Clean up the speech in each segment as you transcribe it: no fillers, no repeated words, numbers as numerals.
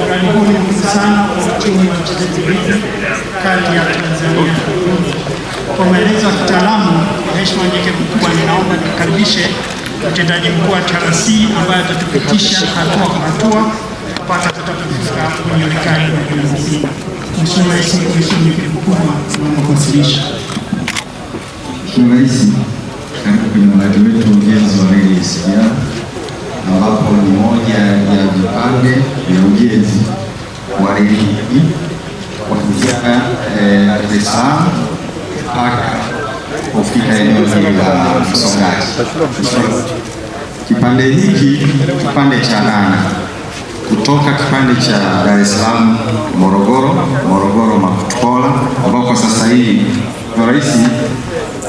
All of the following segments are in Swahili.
Karibuni sana uchumi wa mchezo kati ya Tanzania. Kwa maelezo ya kitaalamu, kwa heshima yake mkubwa, ninaomba nikaribishe mtendaji mkuu wa TRC ambaye atatupitisha hatua kwa hatua mpaka tutakapofika kwenye rekodi ya jamhuri. Mheshimiwa Rais, kwa heshima yake mkubwa, naomba kuwasilisha. Mheshimiwa Rais, kwenye mradi wetu wa ujenzi wa reli ya SGR ambapo ni moja ya vipande vya ujenzi wa reli hii kuanzia Dar es Salaam mpaka kufika eneo hili la Msongati. Kipande hiki kipande cha Nana kutoka kipande cha Dar es Salaam Morogoro Makutupola, ambao kwa sasa hii Rais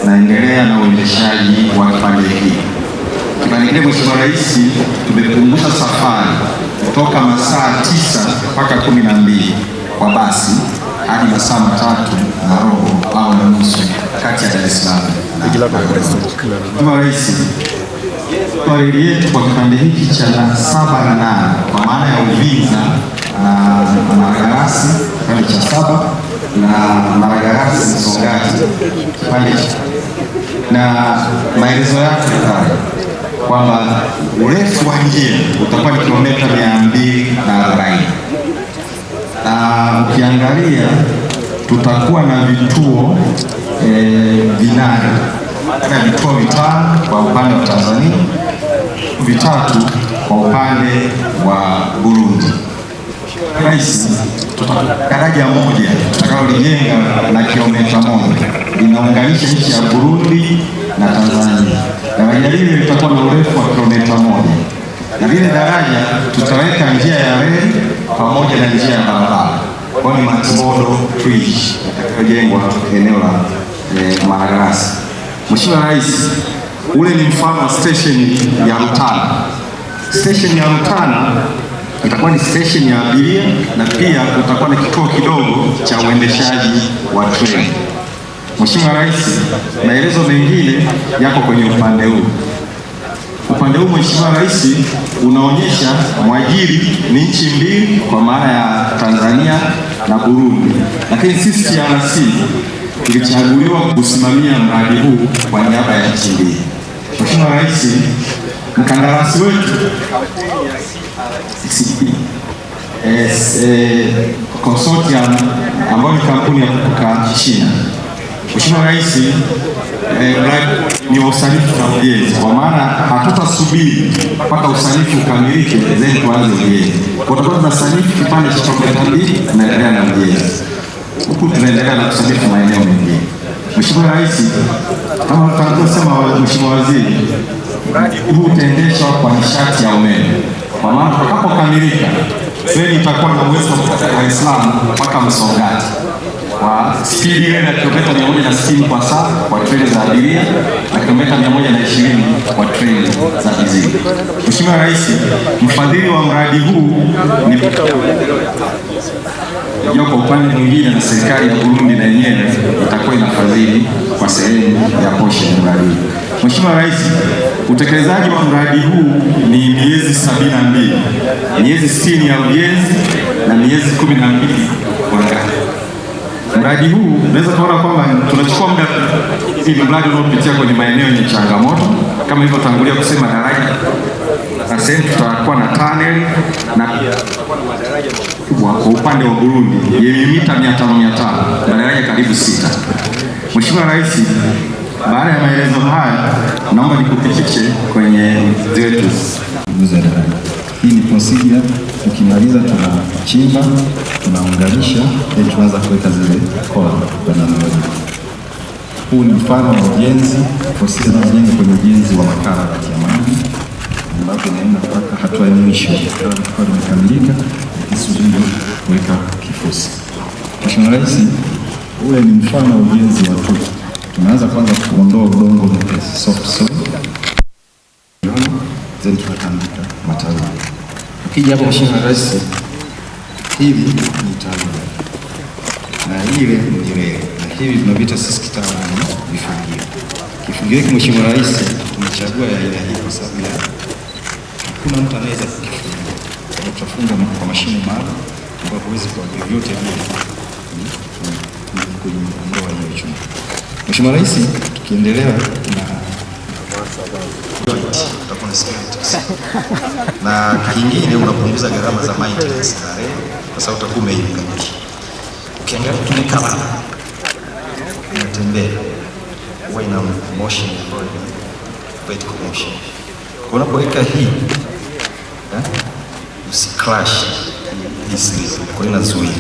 naendelea na uendeshaji wa kipande hiki. Kipande kile, Mheshimiwa Rais, tumepunguza safari kutoka masaa 9 mpaka 12 kwa basi hadi masaa 3 na robo au na nusu kati ya Dar es Salaam na Mheshimiwa Rais, kwa reli yetu kwa kipande hiki cha 7 na 8 kwa maana ya Uvinza na Malagarasi kipande cha 7 na Malagarasi Msongati kipande na maelezo yake pale kwamba urefu wa njia utakuwa ni kilomita 240. Ukiangalia tutakuwa na vituo vinane na vituo 5 kwa upande wa Tanzania, 3 kwa upande wa Burundi. Rais, daraja moja tutakalojenga la kilomita 1 linaunganisha nchi ya Burundi na Tanzania. Daraja hili litakuwa na urefu wa kilomita 1 na lile daraja tutaweka njia ya reli pamoja na njia ya barabara, kwa ni multimodal bridge itakayojengwa eneo la Malagarasi. Mheshimiwa Rais, ule ni mfano wa station ya Rutana. Station ya Rutana itakuwa ni station ya abiria na pia utakuwa na kituo kidogo cha uendeshaji wa treni. Mheshimiwa Rais, maelezo mengine yako kwenye upande huu. Upande huu, Mheshimiwa Rais, unaonyesha mwajiri ni nchi mbili kwa maana ya Tanzania na Burundi, lakini sisi TRC tulichaguliwa kusimamia mradi huu kwa niaba ya nchi mbili. Mheshimiwa Rais, mkandarasi wetu consortium ambayo ni kampuni ya kutoka China. Mheshimiwa Rais, ni usanifu na ujenzi, kwa maana hatutasubiri mpaka usanifu ukamilike then tuanze ujenzi. Kwa sababu tunasanifu kipande cha kilomita 2 tunaendelea na ujenzi, huku tunaendelea na kusanifu maeneo mengine. Mheshimiwa Rais, kama tunavyosema Mheshimiwa Waziri, mradi huu utaendeshwa kwa nishati ya umeme, kwa maana tutakapokamilika treni itakuwa na uwezo wa kutoka Dar es Salaam mpaka Msongati kwa spidi ile ya kilomita 160 kwa saa kwa treni za abiria na kilomita 120 kwa treni za mizigo. Mheshimiwa Rais, mfadhili wa mradi huu ni kwa upande mwingine na serikali ya Burundi na yenyewe itakuwa inafadhili kwa sehemu ya portion ya mradi huu. Mheshimiwa Rais, utekelezaji wa mradi huu ni miezi 72, miezi 60 ya ujenzi na miezi 12 kuangalia. Mradi huu unaweza kuona kwamba tunachukua muda ili mradi unaopitia kwenye maeneo yenye changamoto kama hivyo tangulia kusema daraja na sehemu tutakuwa na tunnel na madaraja makubwa kwa upande wa Burundi yenye mita 500 na daraja karibu 6. Mheshimiwa Rais, baada ya maelezo haya naomba nikupitishe kwenye zetu za daraja. Hii ni procedure, tukimaliza tunachimba, tunaunganisha, ili tuanza kuweka zile kola kwa namna hiyo. Huu ni mfano wa ujenzi, prosesi zinazojenga kwenye ujenzi wa makarabati ya maji ambapo inaenda mpaka hatua ya mwisho kwa limekamilika, kisubiri kuweka kifusi. Mheshimiwa Rais, ule ni mfano wa ujenzi wa tuta. Tunaanza kwanza kuondoa udongo mwepesi, soft soil, then tunatandika matawi. Ukija hapo Mheshimiwa Rais, hivi ni tawi na ile ni reli, na hivi tunavita sisi kitaalamu vifungio. Kifungio hiki Mheshimiwa Rais tumechagua ya aina hii kwa sababu ya hakuna mtu anaweza kukifunga. Tutafunga kwa mashine maalum ambapo huwezi kwa vyovyote vile kuondoa hiyo chuma. Mheshimiwa Rais, tukiendelea na kingine unapunguza gharama za maintenance za reli kwa sababu utakuwa umeikamilisha. Ukiangalia tunekala inatembea huwa ina motion vertical motion. Kwa unapoweka hii usiclash hii sleeve, kwa hiyo inazuia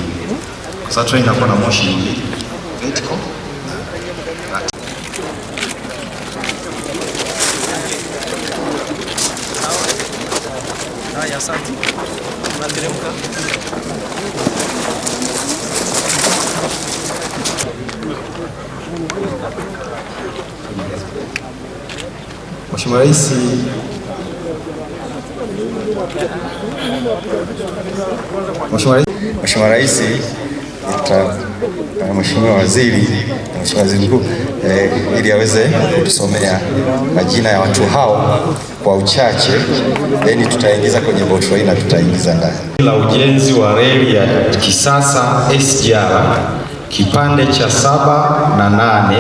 kwa sababu train inakuwa na motion mbili, vertical Haya, asante. Tunateremka. Mheshimiwa Rais, Mheshimiwa Rais, Mheshimiwa Waziri na Mheshimiwa Waziri Mkuu ili aweze kutusomea majina ya watu hao kwa uchache, then tutaingiza kwenye botro na tutaingiza ndani. La ujenzi wa reli ya kisasa SGR kipande cha 7 na 8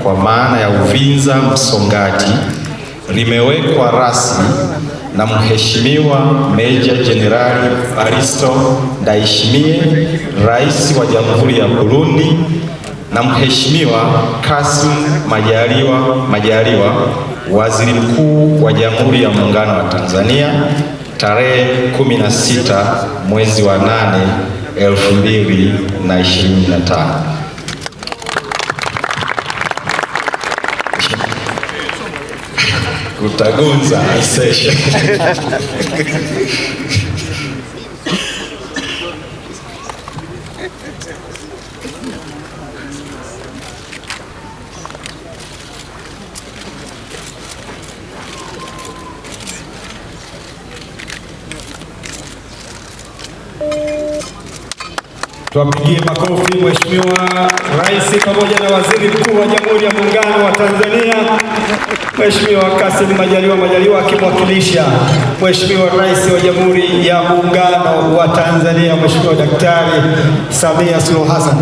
kwa maana ya Uvinza Msongati limewekwa rasmi na Mheshimiwa Meja Jenerali Aristo Ndayishimiye, Rais wa Jamhuri ya Burundi, na Mheshimiwa Kassim Majaliwa, Waziri Mkuu wa Jamhuri ya Muungano wa Tanzania, tarehe 16 mwezi wa 8 2025. Utagonza session. Tuwapigie makofi Mheshimiwa Rais pamoja na Waziri Mkuu wa Jamhuri ya Muungano wa Tanzania, Mheshimiwa Kassim Majaliwa akimwakilisha Mheshimiwa Rais wa Jamhuri ya Muungano wa Tanzania, Mheshimiwa Daktari Samia Suluhu Hassan.